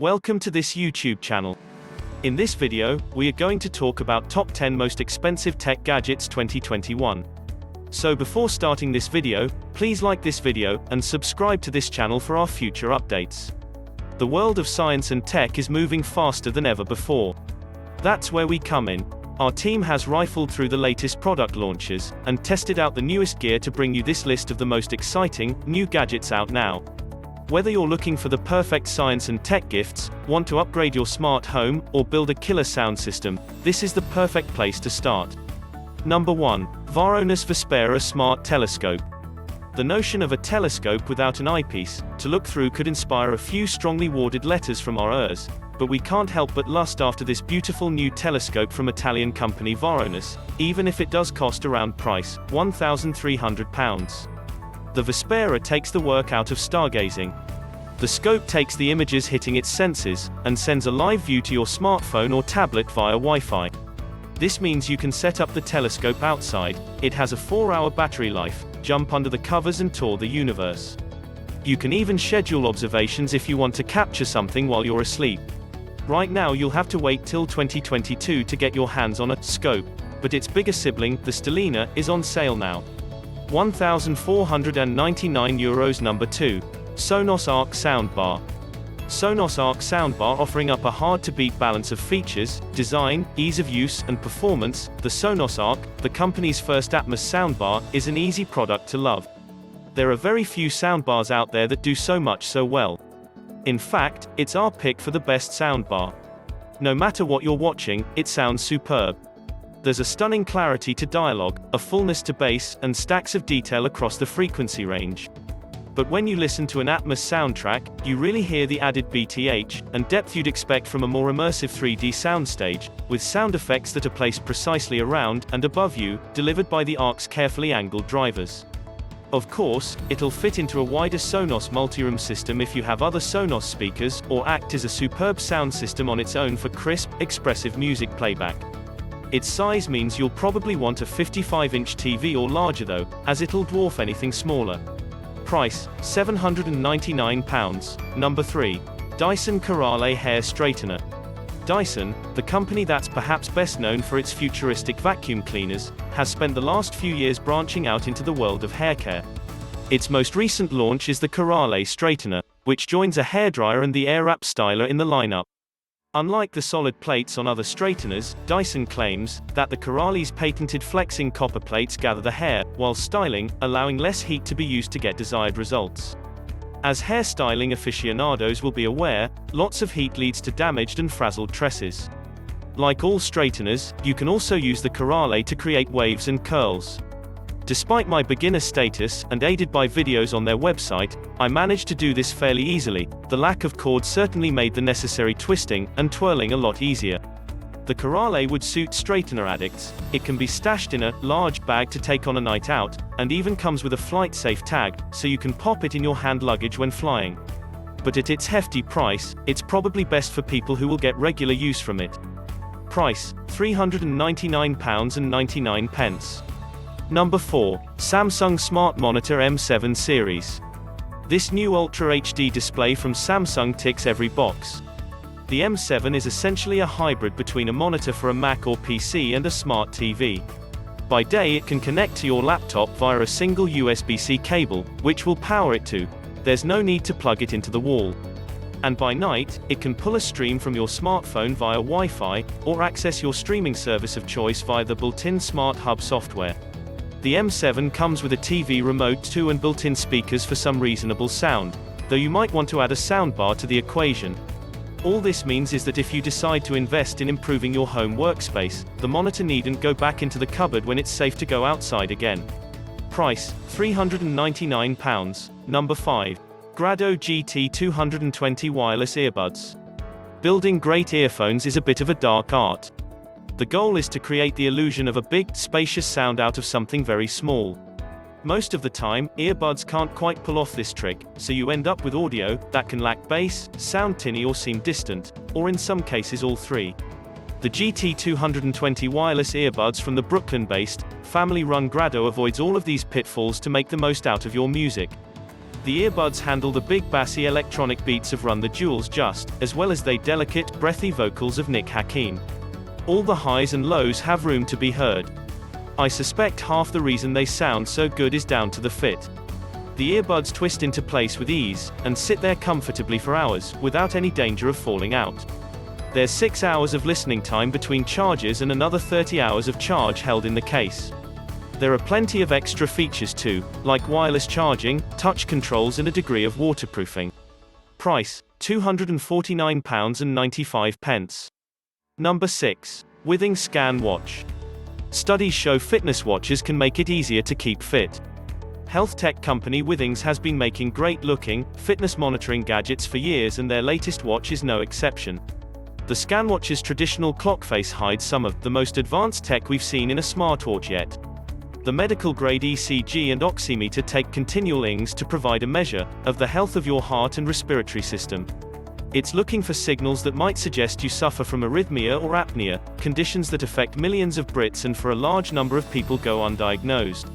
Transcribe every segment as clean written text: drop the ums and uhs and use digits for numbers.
Welcome to this YouTube channel. In this video, we are going to talk about top 10 most expensive tech gadgets 2021. So before starting this video, please like this video, and subscribe to this channel for our future updates. The world of science and tech is moving faster than ever before. That's where we come in. Our team has rifled through the latest product launches, and tested out the newest gear to bring you this list of the most exciting, new gadgets out now. Whether you're looking for the perfect science and tech gifts, want to upgrade your smart home, or build a killer sound system, this is the perfect place to start. Number 1. Var Owners For Spare, a smart telescope. The notion of a telescope without an eyepiece to look through could inspire a few strongly worded letters from our ears, but we can't help but lust after this beautiful new telescope from Italian company Var Owners, even if it does cost around price, £1,300. The Vespera takes the work out of stargazing. The scope takes the images hitting its senses, and sends a live view to your smartphone or tablet via Wi-Fi. This means you can set up the telescope outside, it has a 4-hour battery life, jump under the covers and tour the universe. You can even schedule observations if you want to capture something while you're asleep. Right now you'll have to wait till 2022 to get your hands on a scope, but its bigger sibling, the Stellina, is on sale now. €1,499. Number 2. Sonos Soundbar. Sonos Soundbar, offering up a hard-to-beat balance of features, design, ease of use, and performance. The Sonos the company's first Atmos soundbar, is an easy product to love. There are very few soundbars out there that do so much so well. In fact, it's our pick for the best soundbar. No matter what you're watching, it sounds superb. There's a stunning clarity to dialogue, a fullness to bass, and stacks of detail across the frequency range. But when you listen to an Atmos soundtrack, you really hear the added BTH and depth you'd expect from a more immersive 3D soundstage, with sound effects that are placed precisely around and above you, delivered by the Ark's carefully angled drivers. Of course, it'll fit into a wider Sonos multi-room system if you have other Sonos speakers, or act as a superb sound system on its own for crisp, expressive music playback. Its size means you'll probably want a 55-inch TV or larger though, as it'll dwarf anything smaller. Price, £799. Number 3. Dyson Kerala Hair Straightener. Dyson, the company that's perhaps best known for its futuristic vacuum cleaners, has spent the last few years branching out into the world of hair care. Its most recent launch is the Kerala Straightener, which joins a hairdryer and the Airwrap styler in the lineup. Unlike the solid plates on other straighteners, Dyson claims that the Kerala's patented flexing copper plates gather the hair, while styling, allowing less heat to be used to get desired results. As hairstyling aficionados will be aware, lots of heat leads to damaged and frazzled tresses. Like all straighteners, you can also use the Kerala to create waves and curls. Despite my beginner status, and aided by videos on their website, I managed to do this fairly easily. The lack of cord certainly made the necessary twisting and twirling a lot easier. The Kerala would suit straightener addicts. It can be stashed in a large bag to take on a night out, and even comes with a flight-safe tag, so you can pop it in your hand luggage when flying. But at its hefty price, it's probably best for people who will get regular use from it. Price, £399.99. Number 4. Samsung Smart Monitor M7 Series. This new Ultra HD display from Samsung ticks every box. The M7 is essentially a hybrid between a monitor for a Mac or PC and a smart TV. By day it can connect to your laptop via a single USB-C cable, which will power it too. There's no need to plug it into the wall. And by night, it can pull a stream from your smartphone via Wi-Fi, or access your streaming service of choice via the built-in Smart Hub software. The M7 comes with a TV remote too and built-in speakers for some reasonable sound, though you might want to add a soundbar to the equation. All this means is that if you decide to invest in improving your home workspace, the monitor needn't go back into the cupboard when it's safe to go outside again. Price, £399. Number 5. Grado GT 220 Wireless Earbuds. Building great earphones is a bit of a dark art. The goal is to create the illusion of a big, spacious sound out of something very small. Most of the time, earbuds can't quite pull off this trick, so you end up with audio that can lack bass, sound tinny or seem distant, or in some cases all three. The GT 220 wireless earbuds from the Brooklyn-based, family-run Grado avoids all of these pitfalls to make the most out of your music. The earbuds handle the big bassy electronic beats of Run the Jewels just as well as they delicate, breathy vocals of Nick Hakim. All the highs and lows have room to be heard. I suspect half the reason they sound so good is down to the fit. The earbuds twist into place with ease, and sit there comfortably for hours, without any danger of falling out. There's 6 hours of listening time between charges and another 30 hours of charge held in the case. There are plenty of extra features too, like wireless charging, touch controls and a degree of waterproofing. Price, £249.95. Number 6. Withings Scan Watch. Studies show fitness watches can make it easier to keep fit. Health tech company Withings has been making great-looking, fitness monitoring gadgets for years and their latest watch is no exception. The ScanWatch's traditional clock face hides some of the most advanced tech we've seen in a smartwatch yet. The medical-grade ECG and oximeter take continual ings to provide a measure of the health of your heart and respiratory system. It's looking for signals that might suggest you suffer from arrhythmia or apnea, conditions that affect millions of Brits and for a large number of people go undiagnosed.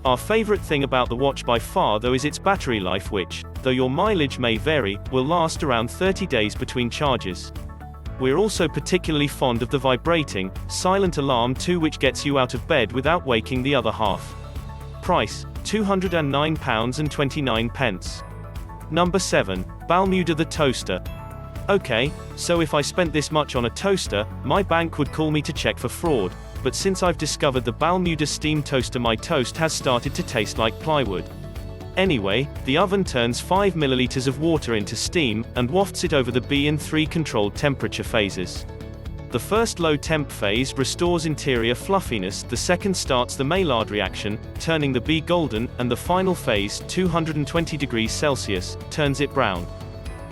Our favorite thing about the watch by far though is its battery life which, though your mileage may vary, will last around 30 days between charges. We're also particularly fond of the vibrating, silent alarm too which gets you out of bed without waking the other half. Price, £209.29. Number 7. Belmuta the Toaster. Okay, so if I spent this much on a toaster, my bank would call me to check for fraud, but since I've discovered the Belmuta steam toaster my toast has started to taste like plywood. Anyway, the oven turns 5 milliliters of water into steam, and wafts it over the B and 3 controlled temperature phases. The first low temp phase restores interior fluffiness, the second starts the Maillard reaction, turning the B golden, and the final phase, 220 degrees Celsius, turns it brown.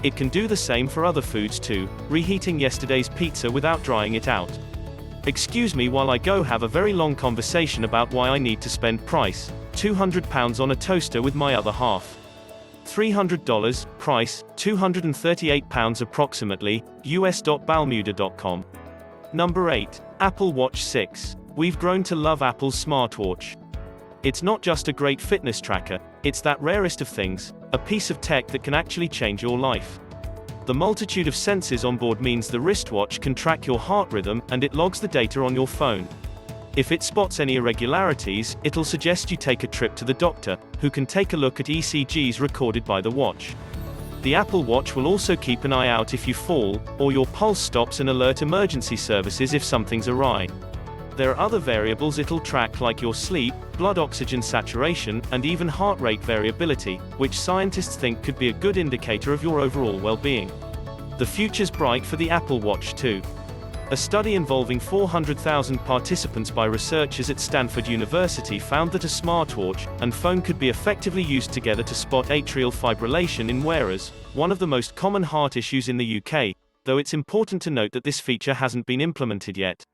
It can do the same for other foods too, reheating yesterday's pizza without drying it out. Excuse me while I go have a very long conversation about why I need to spend price, £200 on a toaster with my other half. $300, price, £238 approximately, us.belmuta.com. Number 8. Apple Watch 6. We've grown to love Apple's smartwatch. It's not just a great fitness tracker, it's that rarest of things, a piece of tech that can actually change your life. The multitude of sensors on board means the wristwatch can track your heart rhythm, and it logs the data on your phone. If it spots any irregularities, it'll suggest you take a trip to the doctor, who can take a look at ECGs recorded by the watch. The Apple Watch will also keep an eye out if you fall, or your pulse stops and alert emergency services if something's awry. There are other variables it'll track like your sleep, blood oxygen saturation, and even heart rate variability, which scientists think could be a good indicator of your overall well-being. The future's bright for the Apple Watch too. A study involving 400,000 participants by researchers at Stanford University found that a smartwatch and phone could be effectively used together to spot atrial fibrillation in wearers, one of the most common heart issues in the UK, though it's important to note that this feature hasn't been implemented yet.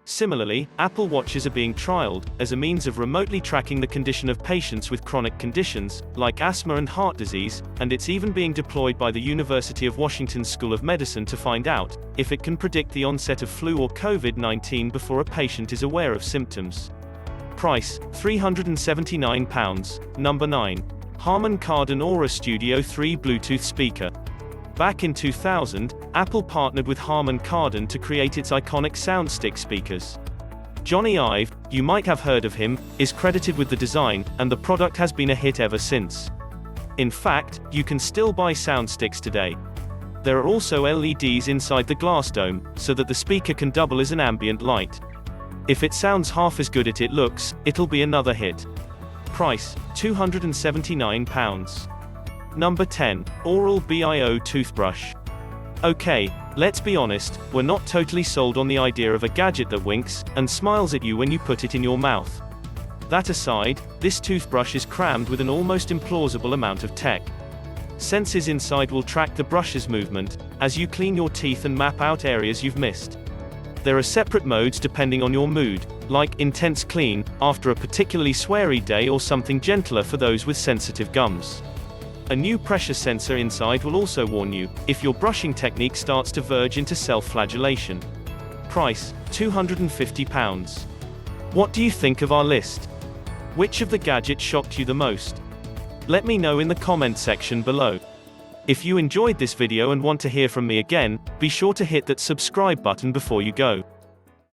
Similarly, Apple Watches are being trialed as a means of remotely tracking the condition of patients with chronic conditions, like asthma and heart disease, and it's even being deployed by the University of Washington's School of Medicine to find out if it can predict the onset of flu or COVID-19 before a patient is aware of symptoms. Price, £379. Number 9. Harman Kardon Aura Studio 3 Bluetooth Speaker. Back in 2000, Apple partnered with Harman Kardon to create its iconic SoundStick speakers. Johnny Ive, you might have heard of him, is credited with the design, and the product has been a hit ever since. In fact, you can still buy SoundSticks today. There are also LEDs inside the glass dome, so that the speaker can double as an ambient light. If it sounds half as good as it looks, it'll be another hit. Price, £279. Number 10. OralBio Toothbrush. Okay, let's be honest, we're not totally sold on the idea of a gadget that winks and smiles at you when you put it in your mouth. That aside, this toothbrush is crammed with an almost implausible amount of tech. Sensors inside will track the brush's movement as you clean your teeth and map out areas you've missed. There are separate modes depending on your mood, like intense clean, after a particularly sweary day, or something gentler for those with sensitive gums. A new pressure sensor inside will also warn you if your brushing technique starts to verge into self-flagellation. Price, £250. What do you think of our list? Which of the gadgets shocked you the most? Let me know in the comment section below. If you enjoyed this video and want to hear from me again, be sure to hit that subscribe button before you go.